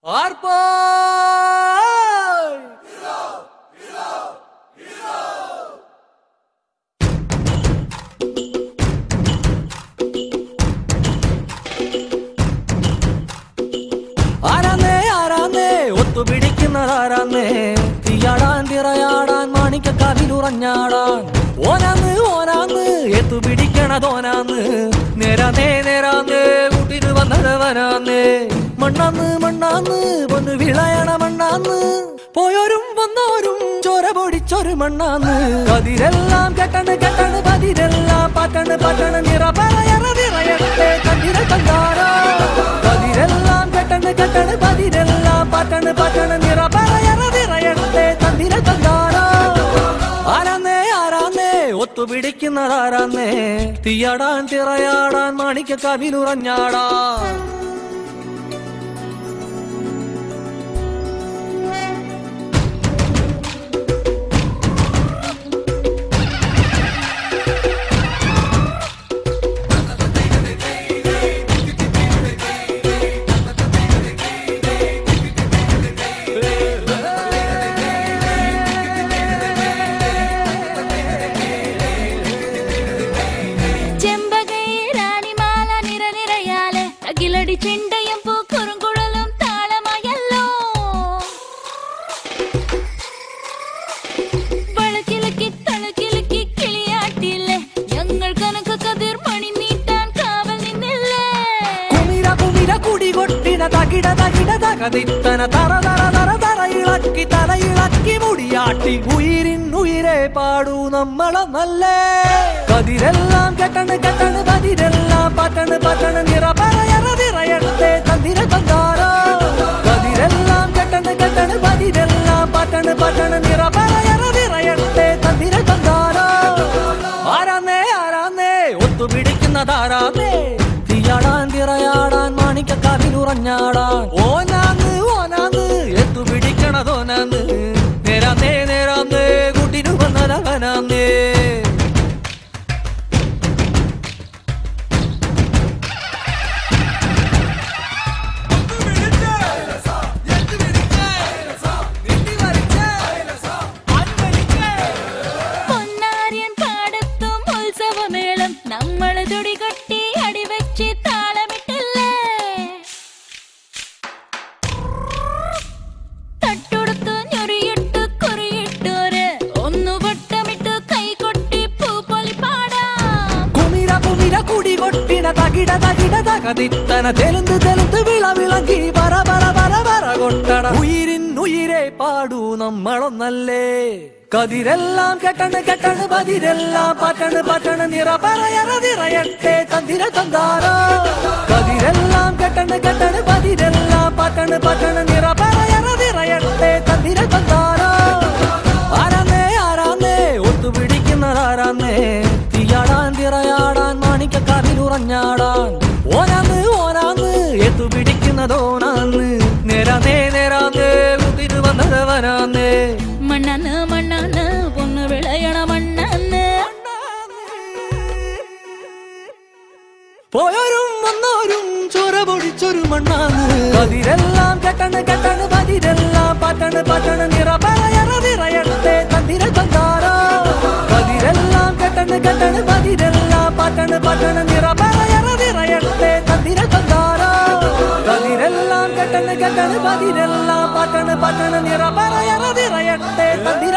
ആർപ്പാ ആരാന്നേ ആരാന്നേ ഒത്തുപിടിക്കുന്നതാരാന്നേ തീയാടാൻ തിറയാടാൻ മാണിക്കക്കാവിലുറഞ്ഞാടാൻ ഓനാന്ന് ഓനാന്ന് എത്തുപിടിക്കണതോനാന്ന് നേരാന്നേ നേരാന്നേ കൂട്ടിന് വന്നതവനാന്നേ മണ്ണാന്ന് മണ്ണാന്ന് വന്ന് വിളയണ മണ്ണാന്ന് പോയോരും വന്നോരും ചോര പൊടിച്ചൊരു മണ്ണാന്ന് കതിരെല്ലാം കെട്ടണ് കെട്ടണ് പതിരെല്ലാം പാറ്റണ് പാറ്റണ് നിറയറവിറയട്ടെ കതിര കണ്ടാരോ കതിരെല്ലാം കെട്ടണ് കെട്ടണ് പതിരെല്ലാം പാറ്റണ് പാറ്റണ് നിറയറവിറയട്ടെ കതിര കണ്ടാരോ ആരാന്നേ ആരാന്നേ ഒത്തുപിടിക്കുന്നതാരാന്നേ തീയാടാൻ തിറയാടാൻ മാണിക്കക്കാവിലുറഞ്ഞാടാൻ ചെണ്ടയും പൂക്കുറുങ്കുഴലും താളമായല്ലോ വളക്കിലക്കി തളക്കിലക്കി കിളിയാട്ടില്ലേ ഞങ്ങൾ കനക കതിർ മണി നീട്ടാൻ കാവൽ നിന്നില്ലേ കുമിര കുമിര കുടി കൊട്ടിന തകിട തകിട തകതിത്തന തറ തറ തറ തറ ഇളക്കി തലയിളക്കി മുടിയാട്ടി ഉയിരിൻ ഉയിരെ പാടൂ നമ്മളൊന്നല്ലേ കതിരെല്ലാം കെട്ടണ് കെട്ടണ് പതിരെല്ലാം പാറ്റണ് പാറ്റണ് നിറയറവിറയട്ടെ തന്തിര കണ്ടാരോ കതിരെല്ലാം കെട്ടണ് കെട്ടണ് പതിരെല്ലാം പാറ്റണ് പാറ്റണ് നിറയറവിറയട്ടെ തന്തിര കണ്ടാരോ ആരാന്നേ ആരാന്നേ ഒത്തുപിടിക്കുന്നതാരാന്നേ തീയാടാൻ തിറയാടാൻ മാണിക്കക്കാവിലുറഞ്ഞാടാൻ ഓനാന്ന് ഓനാന്ന് എത്തുപിടിക്കണതോനാന്ന് നേരാന്നേ നേരാന്നേ കൂട്ടിനു വന്നതവനാന്നേ നമ്മള് തുടികൊട്ടി അടിവെച്ച് താളമിട്ടില്ലേ തട്ടുടുത്ത് ഞൊറിയിട്ട് കുറിയിട്ടോര് ഒന്നു വട്ടമിട്ട് കൈകൊട്ടി പൂപ്പൊലി പാടാം കുമിര കുമിര കുടി കൊട്ടിന തകിട തകിട തകതിത്തന തെലുന്ത് തെലുന്ത് വിളവിളങ്ങി പറ പറ പറ പറ കൊട്ടണ ഉയിരിൻ ഉയിരെ പാടൂ നമ്മളൊന്നല്ലേ കതിരെല്ലാം കെട്ടണ് കെട്ടണ് പതിരെല്ലാം പാറ്റണ് പാറ്റണ് നിറയറവിറയട്ടെ തന്തിര തന്താരോ കതിരെല്ലാം കെട്ടണ് കെട്ടണ് പതിരെല്ലാം പാറ്റണ് പാറ്റണ് നിറയറവിറയട്ടെ തന്തിര തന്താരോ ആരാന്നേ ആരാന്നേ ഒത്തുപിടിക്കുന്നതാരാന്നേ തീയാടാൻ തിറയാടാൻ മാണിക്കക്കാവിലുറഞ്ഞാടാൻ ഓനാന്ന് ഓനാന്ന് എത്തുപിടിക്കുന്നതോനാന്ന് നേരാന്നേ നേരാന്നേ കുതിര് വന്നതവനാന്നേ മണ്ണാന്ന് മണ്ണാന്ന് പൊന്ന് വിളയണ മണ്ണാന്ന് പോയോരും വന്നോരും ചോര പൊടിച്ചൊരു മണ്ണാന്ന് കതിരെല്ലാം കെട്ടണ് കെട്ടണ് പതിരെല്ലാം പാറ്റണ് പാറ്റണ് നിറയറവിറയട്ടെ തന്തിര കണ്ടാരോ കതിരെല്ലാം കെട്ടണ് കെട്ടണ് പതിരെല്ലാം പാറ്റണ് പാറ്റണ് നിറയറവിറയട്ടെ തന്തിര കണ്ടാരോ കതിരെല്ലാം കെട്ടണ് കെട്ടണ് പതിരെല്ലാം പാറ്റണ് പാറ്റണ് നിറയറവിറയട്ടെ തന്തിര